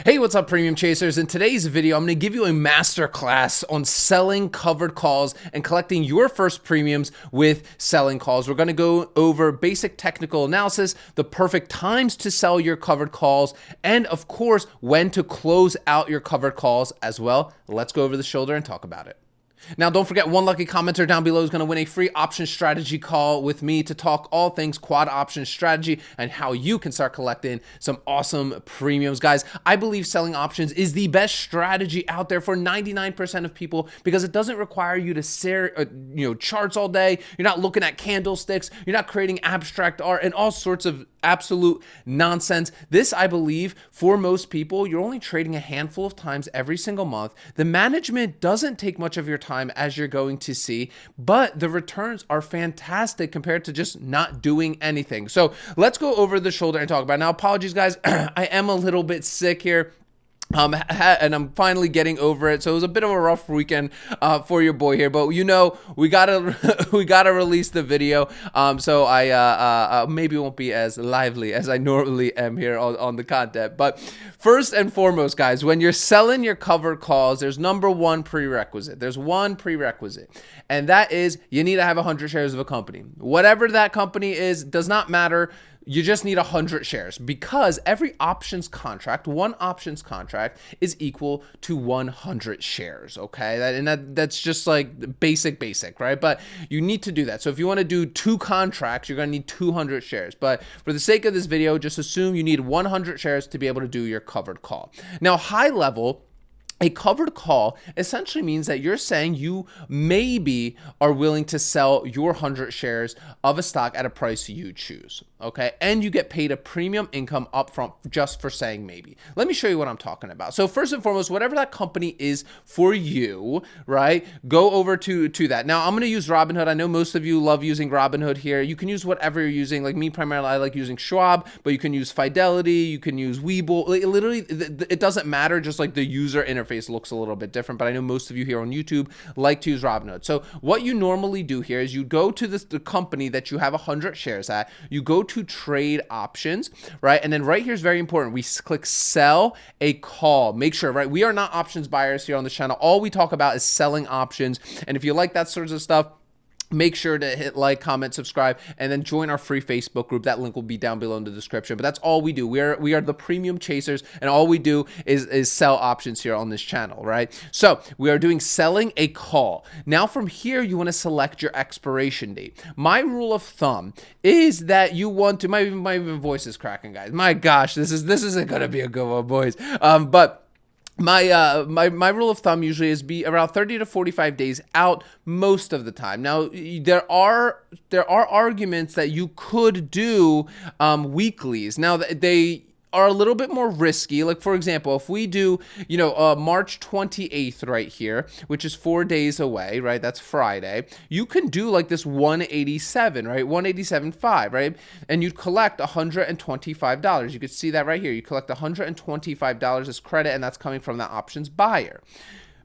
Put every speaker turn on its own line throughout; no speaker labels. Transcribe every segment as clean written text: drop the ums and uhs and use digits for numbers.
Hey, what's up, Premium Chasers? In today's video, I'm going to give you a master class on selling covered calls and collecting your first premiums with selling calls. We're going to go over basic technical analysis, the perfect times to sell your covered calls, and of course, when to close out your covered calls as well. Let's go over the shoulder and talk about it. Now, don't forget, one lucky commenter down below is going to win a free option strategy call with me to talk all things quad option strategy and how you can start collecting some awesome premiums. Guys, I believe selling options is the best strategy out there for 99% of people because it doesn't require you to stare charts all day. You're not looking at candlesticks. You're not creating abstract art and all sorts of absolute nonsense. This, I believe, for most people, you're only trading a handful of times every single month. The management doesn't take much of your time, as you're going to see, but the returns are fantastic compared to just not doing anything. So let's go over the shoulder and talk about it. Now, apologies, guys. I am a little bit sick here. And I'm finally getting over it. So it was a bit of a rough weekend for your boy here, but we gotta release the video. So I maybe won't be as lively as I normally am here on the content. But first and foremost, guys, when you're selling your covered calls, there's one prerequisite. There's one prerequisite, and that is you need to have 100 shares of a company. Whatever that company is, does not matter. You just need 100 shares because every options contract, one options contract is equal to 100 shares, okay? That's just like basic, right? But you need to do that. So if you want to do 2 contracts, you're going to need 200 shares. But for the sake of this video, just assume you need 100 shares to be able to do your covered call. Now, high level, a covered call essentially means that you're saying you maybe are willing to sell your 100 shares of a stock at a price you choose, okay? And you get paid a premium income upfront just for saying maybe. Let me show you what I'm talking about. So first and foremost, whatever that company is for you, right, go over to that. Now, I'm going to use Robinhood. I know most of you love using Robinhood here. You can use whatever you're using. Like me, primarily, I like using Schwab, but you can use Fidelity, you can use Webull. Literally, it doesn't matter, just like the user interface looks a little bit different, but I know most of you here on YouTube like to use Robinhood. So what you normally do here is you go to the company that you have 100 shares at, you go to trade options, right? And then right here is very important. We click sell a call. Make sure, right? We are not options buyers here on this channel. All we talk about is selling options. And if you like that sort of stuff, make sure to hit like, comment, subscribe, and then join our free Facebook group. That link will be down below in the description. But that's all we do. We are the Premium Chasers, and all we do is sell options here on this channel, right? So we are doing selling a call. Now from here, you want to select your expiration date. My rule of thumb is that you want to, my voice is cracking, guys. My gosh, this isn't gonna be a good one, boys. But my rule of thumb usually is be around 30 to 45 days out most of the time. Now, there are arguments that you could do weeklies. Now, they are a little bit more risky. Like, for example, if we do, March 28th right here, which is 4 days away, right? That's Friday. You can do like this 187, right? 187.5, right? And you'd collect $125. You could see that right here. You collect $125 as credit, and that's coming from the options buyer.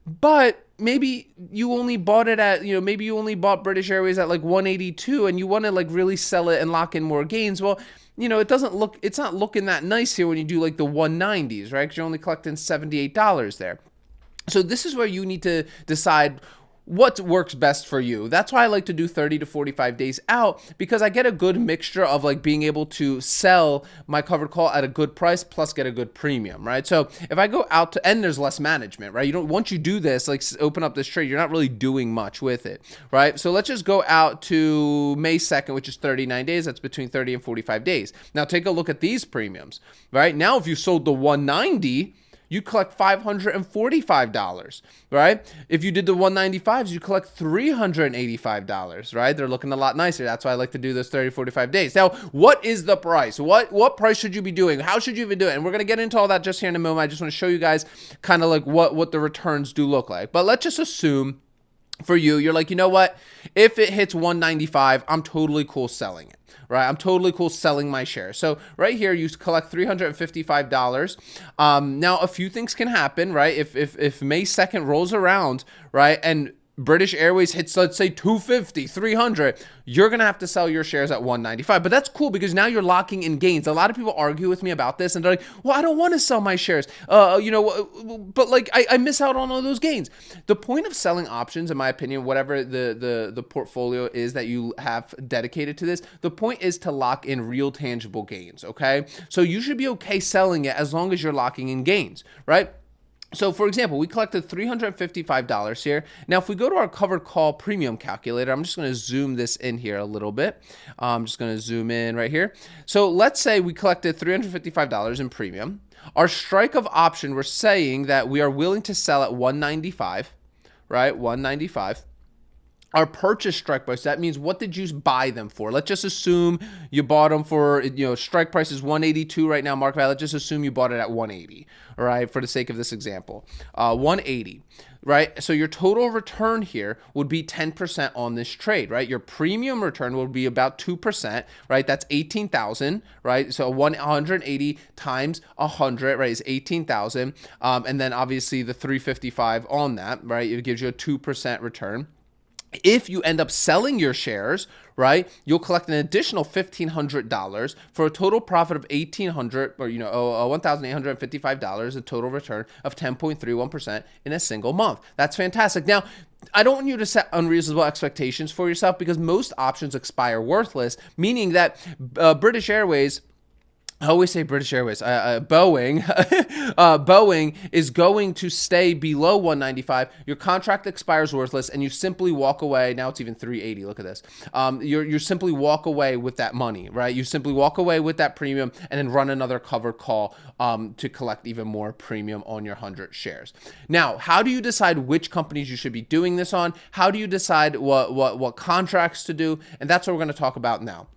But maybe you only bought it at, maybe you only bought British Airways at like 182 and you want to like really sell it and lock in more gains. Well, it's not looking that nice here when you do like the 190s, right? Because you're only collecting $78 there. So this is where you need to decide what works best for you. That's why I like to do 30 to 45 days out, because I get a good mixture of like being able to sell my covered call at a good price plus get a good premium, right? So if I go out to, and there's less management, right? Once you do this, like open up this trade, you're not really doing much with it, right? So let's just go out to May 2nd, which is 39 days. That's between 30 and 45 days. Now take a look at these premiums, right? Now, if you sold the 190, you collect $545, right? If you did the 195s, you collect $385, right? They're looking a lot nicer. That's why I like to do this 30, 45 days. Now, what is the price? What price should you be doing? How should you even do it? And we're going to get into all that just here in a moment. I just want to show you guys kind of like what the returns do look like. But let's just assume for you're like, you know what? If it hits 195, I'm totally cool selling it. Right, I'm totally cool selling my share. So right here, you collect $355. Now, a few things can happen, right? If May 2nd rolls around, right, and British Airways hits, let's say 250, 300, you're going to have to sell your shares at 195. But that's cool because now you're locking in gains. A lot of people argue with me about this and they're like, well, I don't want to sell my shares. But like I miss out on all those gains. The point of selling options, in my opinion, whatever the portfolio is that you have dedicated to this, the point is to lock in real tangible gains. Okay. So you should be okay selling it as long as you're locking in gains, right? So for example, we collected $355 here. Now, if we go to our covered call premium calculator, I'm just going to zoom this in here a little bit. I'm just going to zoom in right here. So let's say we collected $355 in premium. Our strike of option, we're saying that we are willing to sell at 195, right? 195. Our purchase strike price, that means what did you buy them for? Let's just assume you bought them for, strike price is 182 right now, market value. Let's just assume you bought it at 180, all right, for the sake of this example. 180, right? So your total return here would be 10% on this trade, right? Your premium return will be about 2%, right? That's 18,000, right? So 180 times 100, right, is 18,000. And then obviously the 355 on that, right? It gives you a 2% return. If you end up selling your shares, right, you'll collect an additional $1,500 for a total profit of $1,800 or $1,855, a total return of 10.31% in a single month. That's fantastic. Now, I don't want you to set unreasonable expectations for yourself because most options expire worthless, meaning that British Airways, I always say British Airways, Boeing, Boeing is going to stay below 195. Your contract expires worthless, and you simply walk away. Now it's even 380. Look at this. You simply walk away with that money, right? You simply walk away with that premium, and then run another covered call to collect even more premium on your 100 shares. Now, how do you decide which companies you should be doing this on? How do you decide what contracts to do? And that's what we're going to talk about now.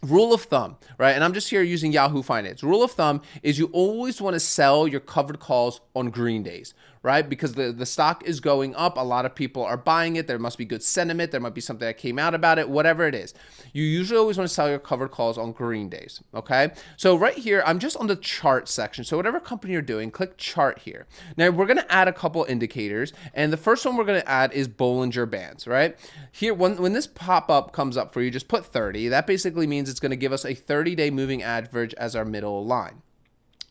Rule of thumb, right? And I'm just here using Yahoo Finance. Rule of thumb is you always want to sell your covered calls on green days, right? Because the stock is going up. A lot of people are buying it. There must be good sentiment. There might be something that came out about it, whatever it is. You usually always want to sell your covered calls on green days, okay? So right here, I'm just on the chart section. So whatever company you're doing, click chart here. Now we're going to add a couple indicators. And the first one we're going to add is Bollinger Bands, right? Here, when this pop-up comes up for you, just put 30. That basically means it's going to give us a 30-day moving average as our middle line.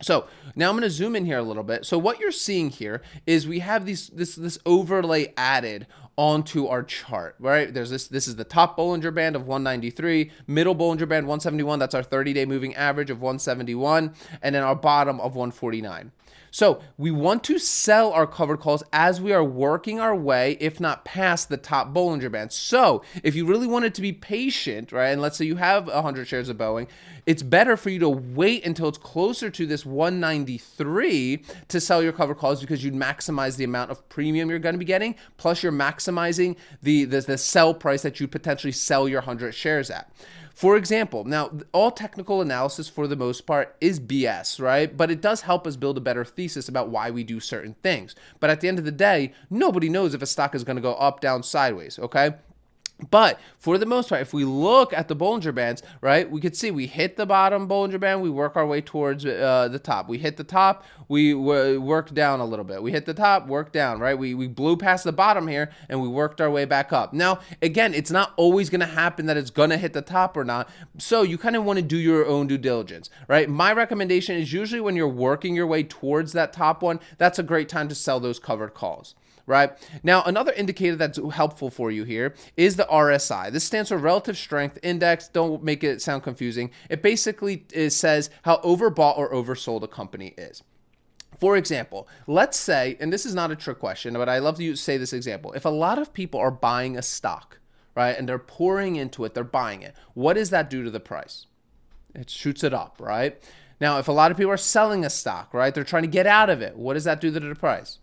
So now I'm going to zoom in here a little bit. So what you're seeing here is we have this overlay added onto our chart, right? This is the top Bollinger Band of 193, middle Bollinger Band 171. That's our 30-day moving average of 171, and then our bottom of 149. So we want to sell our covered calls as we are working our way, if not past the top Bollinger Band. So if you really wanted to be patient, right, and let's say you have 100 shares of Boeing, it's better for you to wait until it's closer to this 193 to sell your covered calls because you'd maximize the amount of premium you're going to be getting, plus you're maximizing the sell price that you potentially sell your 100 shares at. For example, now all technical analysis for the most part is BS, right? But it does help us build a better thesis about why we do certain things. But at the end of the day, nobody knows if a stock is going to go up, down, sideways, okay? But for the most part, if we look at the Bollinger Bands, right, we could see we hit the bottom Bollinger Band, we work our way towards the top. We hit the top, we work down a little bit. We hit the top, work down, right? We blew past the bottom here, and we worked our way back up. Now, again, it's not always going to happen that it's going to hit the top or not, so you kind of want to do your own due diligence, right? My recommendation is usually when you're working your way towards that top one, that's a great time to sell those covered calls. Right? Now, another indicator that's helpful for you here is the RSI. This stands for Relative Strength Index. Don't make it sound confusing. It basically says how overbought or oversold a company is. For example, let's say, and this is not a trick question, but I love to say this example. If a lot of people are buying a stock, right, and they're pouring into it, they're buying it, what does that do to the price? It shoots it up, right? Now, if a lot of people are selling a stock, right, they're trying to get out of it, what does that do to the price?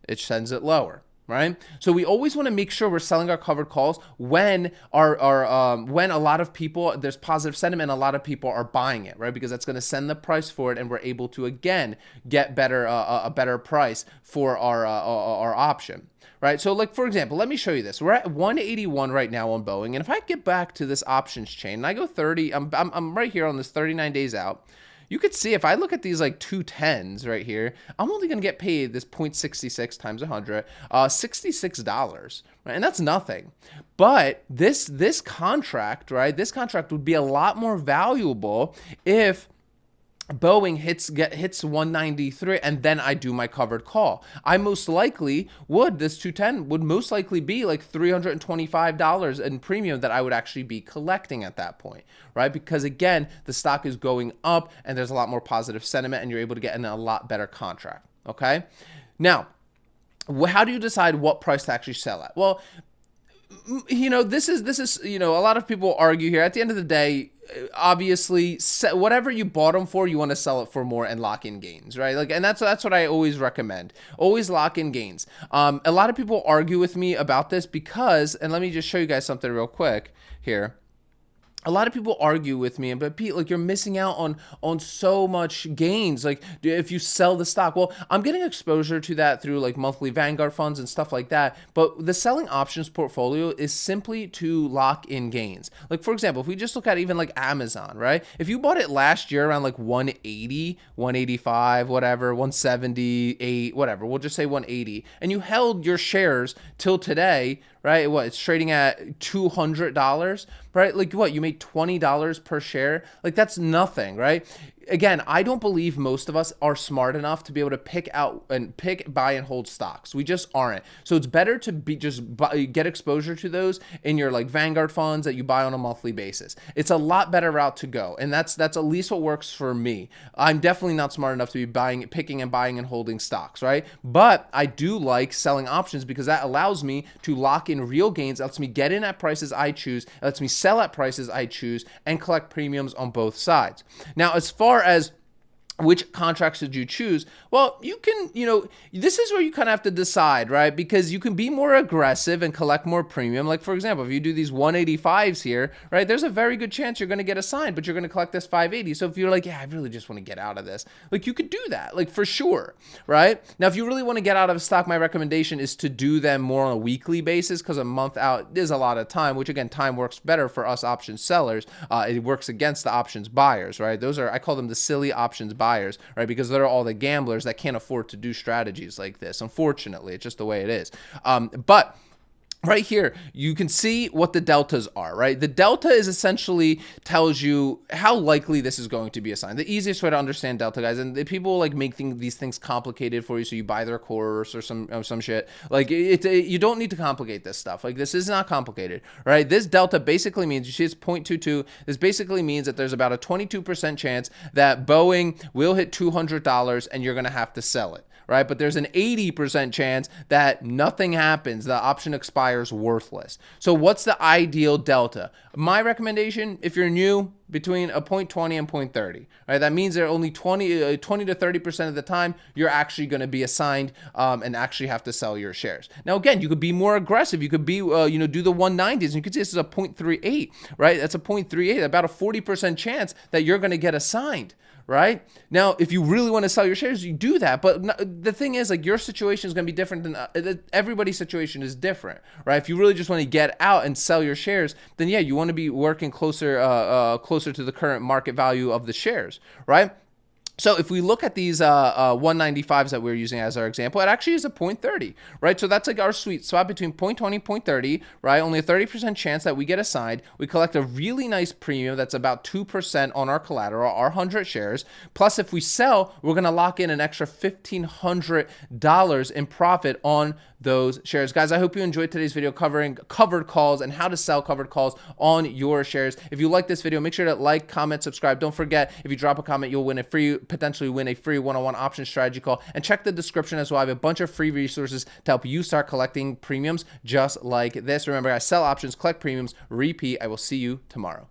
It sends it lower, right? So we always want to make sure we're selling our covered calls when when a lot of people, there's positive sentiment, a lot of people are buying it, right? Because that's going to send the price for it, and we're able to again get a better price for our option. Right, so like for example, let me show you this. We're at 181 right now on Boeing, and if I get back to this options chain and I go 30, I'm right here on this 39 days out. you could see if I look at these like 210s right here, I'm only going to get paid this 0.66 times 100, $66, right? And that's nothing. But this contract, right? This contract would be a lot more valuable if Boeing hits 193 and then I do my covered call. I most likely would, this 210 would most likely be like $325 in premium that I would actually be collecting at that point, right? Because again, the stock is going up and there's a lot more positive sentiment and you're able to get in a lot better contract, okay? Now, how do you decide what price to actually sell at? Well, this is, a lot of people argue here. At the end of the day, obviously, whatever you bought them for, you want to sell it for more and lock in gains, right? Like, and that's what I always recommend. Always lock in gains. A lot of people argue with me about this because, and let me just show you guys something real quick here. A lot of people argue with me, but Pete, like, you're missing out on so much gains. Like, if you sell the stock, well, I'm getting exposure to that through like monthly Vanguard funds and stuff like that. But the selling options portfolio is simply to lock in gains. Like, for example, if we just look at even like Amazon, right? If you bought it last year around like 180, 185, whatever, 178, whatever, we'll just say 180, and you held your shares till today, right? What, it's trading at $200, right? Like what, you made $20 per share? Like that's nothing, right? Again, I don't believe most of us are smart enough to be able to pick, buy, and hold stocks. We just aren't. So it's better to get exposure to those in your like Vanguard funds that you buy on a monthly basis. It's a lot better route to go, and that's at least what works for me. I'm definitely not smart enough to be picking and buying and holding stocks, right? But I do like selling options because that allows me to lock in real gains. It lets me get in at prices I choose. It lets me sell at prices I choose and collect premiums on both sides. Now, as far as which contracts did you choose? Well, you can, this is where you kind of have to decide, right? Because you can be more aggressive and collect more premium. Like, for example, if you do these 185s here, right, there's a very good chance you're going to get assigned, but you're going to collect this 580. So if you're like, yeah, I really just want to get out of this, like you could do that, like for sure, right? Now, if you really want to get out of a stock, my recommendation is to do them more on a weekly basis because a month out is a lot of time, which again, time works better for us option sellers. It works against the options buyers, right? I call them the silly options buyers. Right? Because they're all the gamblers that can't afford to do strategies like this. Unfortunately, it's just the way it is. But right here, you can see what the deltas are, right? The delta is essentially tells you how likely this is going to be assigned. The easiest way to understand delta, guys, and people like make these things complicated for you, so you buy their course or some shit. Like you don't need to complicate this stuff. Like this is not complicated, right? This delta basically means, you see it's 0.22. This basically means that there's about a 22% chance that Boeing will hit $200 and you're going to have to sell it. Right? But there's an 80% chance that nothing happens. The option expires worthless. So what's the ideal delta? My recommendation, if you're new, between a 0.20 and 0.30, right? That means that only 20 to 30% of the time you're actually going to be assigned and actually have to sell your shares. Now, again, you could be more aggressive. You could be, do the 190s. And you can see this is a 0.38, right? That's a 0.38, about a 40% chance that you're going to get assigned. Right? Now, if you really want to sell your shares, you do that. But the thing is, like, your situation is going to be different than everybody's situation is different, right? If you really just want to get out and sell your shares, then yeah, you want to be working closer to the current market value of the shares, right? So if we look at these 195s that we're using as our example, it actually is a 0.30, right? So that's like our sweet spot between 0.20 and 0.30, right? Only a 30% chance that we get assigned. We collect a really nice premium that's about 2% on our collateral, our 100 shares. Plus, if we sell, we're going to lock in an extra $1,500 in profit on those shares. Guys, I hope you enjoyed today's video covering covered calls and how to sell covered calls on your shares. If you like this video, make sure to like, comment, subscribe. Don't forget, if you drop a comment, you'll potentially win a free one-on-one option strategy call. And check the description as well. I have a bunch of free resources to help you start collecting premiums just like this. Remember, I sell options, collect premiums, repeat. I will see you tomorrow.